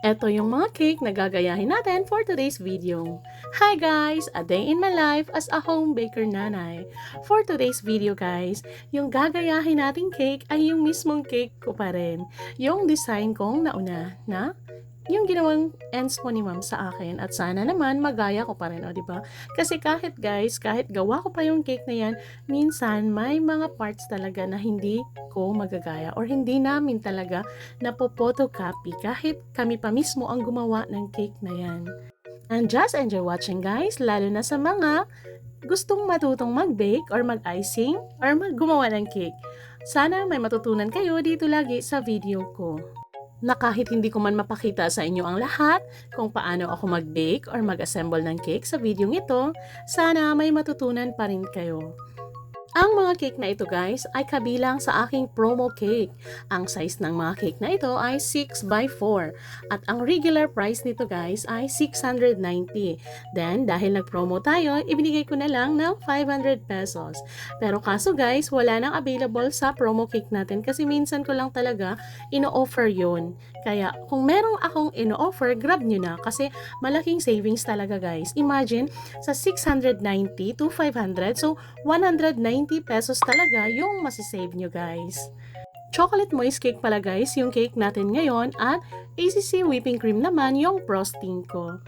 Ito yung mga cake na gagayahin natin for today's video. Hi guys! A day in my life as a home baker nanay. For today's video guys, yung gagayahin nating cake ay yung mismong cake ko pa rin. Yung design kong nauna na yung ginawang ends po ni ma'am sa akin at sana naman magaya ko pa rin, o diba? Kasi kahit guys, kahit gawa ko pa yung cake na yan, minsan may mga parts talaga na hindi ko magagaya or hindi namin talaga napo-photocopy kahit kami pa mismo ang gumawa ng cake na yan. And just enjoy watching guys, lalo na sa mga gustong matutong mag-bake or mag-icing or gumawa ng cake. Sana may matutunan kayo dito lagi sa video ko. Na kahit hindi ko man mapakita sa inyo ang lahat kung paano ako mag-bake or mag-assemble ng cake sa video ito, sana may matutunan pa rin kayo. Ang mga cake na ito guys ay kabilang sa aking promo cake. Ang size ng mga cake na ito ay 6x4 at ang regular price nito guys ay 690. Then dahil nag-promo tayo, ibinigay ko na lang ng 500 pesos. Pero kaso guys, wala nang available sa promo cake natin kasi minsan ko lang talaga ino-offer yun. Kaya kung merong akong ino-offer, grab nyo na kasi malaking savings talaga guys. Imagine sa 690 to 500, so 190 pesos talaga yung masisave nyo guys. Chocolate moist cake pala guys yung cake natin ngayon at ACC whipping cream naman yung frosting ko.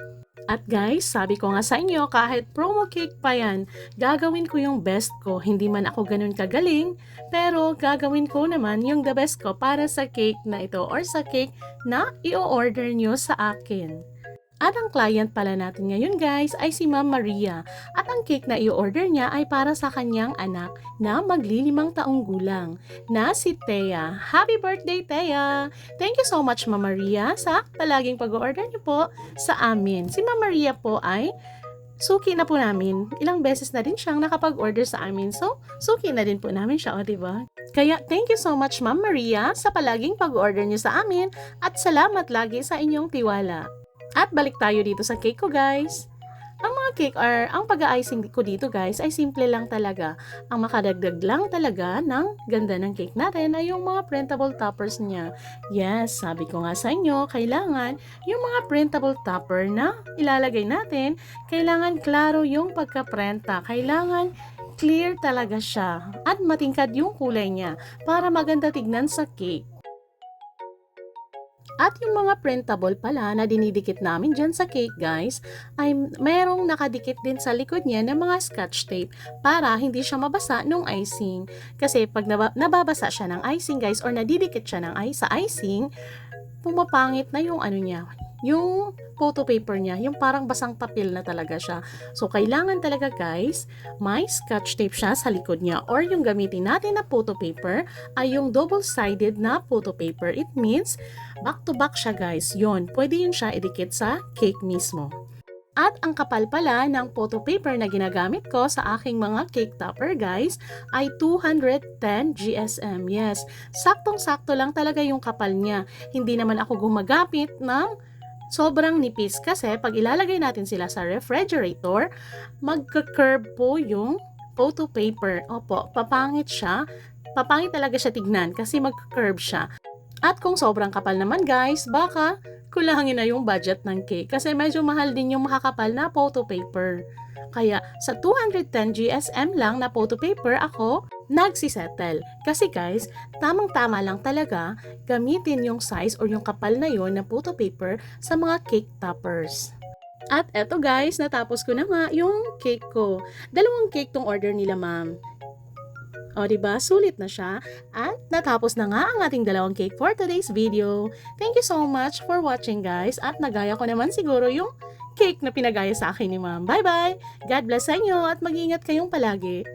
At guys, sabi ko nga sa inyo, kahit promo cake pa yan, gagawin ko yung best ko. Hindi man ako ganun kagaling, pero gagawin ko naman yung the best ko para sa cake na ito or sa cake na i-order nyo sa akin. At ang client pala natin ngayon guys ay si Ma'am Maria at ang cake na i-order niya ay para sa kanyang anak na maglilimang taong gulang na si Thea. Happy birthday Thea! Thank you so much Ma'am Maria sa palaging pag-order niyo po sa amin. Si Ma'am Maria po ay suki na po namin. Ilang beses na din siyang nakapag-order sa amin. So, suki na din po namin siya, o diba? Kaya, thank you so much Ma'am Maria sa palaging pag-order niyo sa amin at salamat lagi sa inyong tiwala. At balik tayo dito sa cake ko guys. Ang mga cake or ang pag-icing ko dito guys ay simple lang talaga. Ang makadagdag lang talaga ng ganda ng cake natin ay yung mga printable toppers niya. Yes, sabi ko nga sa inyo, kailangan yung mga printable topper na ilalagay natin, kailangan klaro yung pagka-prenta. Kailangan clear talaga siya at matingkad yung kulay niya para maganda tignan sa cake. At yung mga printable pala na dinidikit namin dyan sa cake guys, ay mayroong nakadikit din sa likod niya ng mga scotch tape para hindi siya mabasa nung icing. Kasi pag nababasa siya ng icing guys or nadidikit siya ng sa icing, pumapangit na yung ano niya, yung photo paper niya, yung parang basang papel na talaga siya. So, kailangan talaga guys, may scotch tape siya sa likod niya or yung gamitin natin na photo paper ay yung double-sided na photo paper. It means, back-to-back siya guys. Yun, pwede yun siya idikit sa cake mismo. At ang kapal pala ng photo paper na ginagamit ko sa aking mga cake topper guys ay 210 GSM. Yes, saktong-sakto lang talaga yung kapal niya. Hindi naman ako gumagamit ng sobrang nipis kasi pag ilalagay natin sila sa refrigerator, magka-curve po yung photo paper. Opo, papangit siya. Papangit talaga siya tignan kasi magka-curve siya. At kung sobrang kapal naman guys, baka kulangin na yung budget ng cake kasi medyo mahal din yung makakapal na photo paper. Kaya sa 210 GSM lang na photo paper ako nagsisettle. Kasi guys, tamang-tama lang talaga gamitin yung size or yung kapal na yon na photo paper sa mga cake toppers. At eto guys, natapos ko na nga yung cake ko. 2 cake tong order nila ma'am. O diba, sulit na siya. At natapos na nga ang ating 2 cake for today's video. Thank you so much for watching guys. At nagaya ko naman siguro yung cake na pinagaya sa akin ni ma'am. Bye bye! God bless sa inyo at mag-ingat kayong palagi.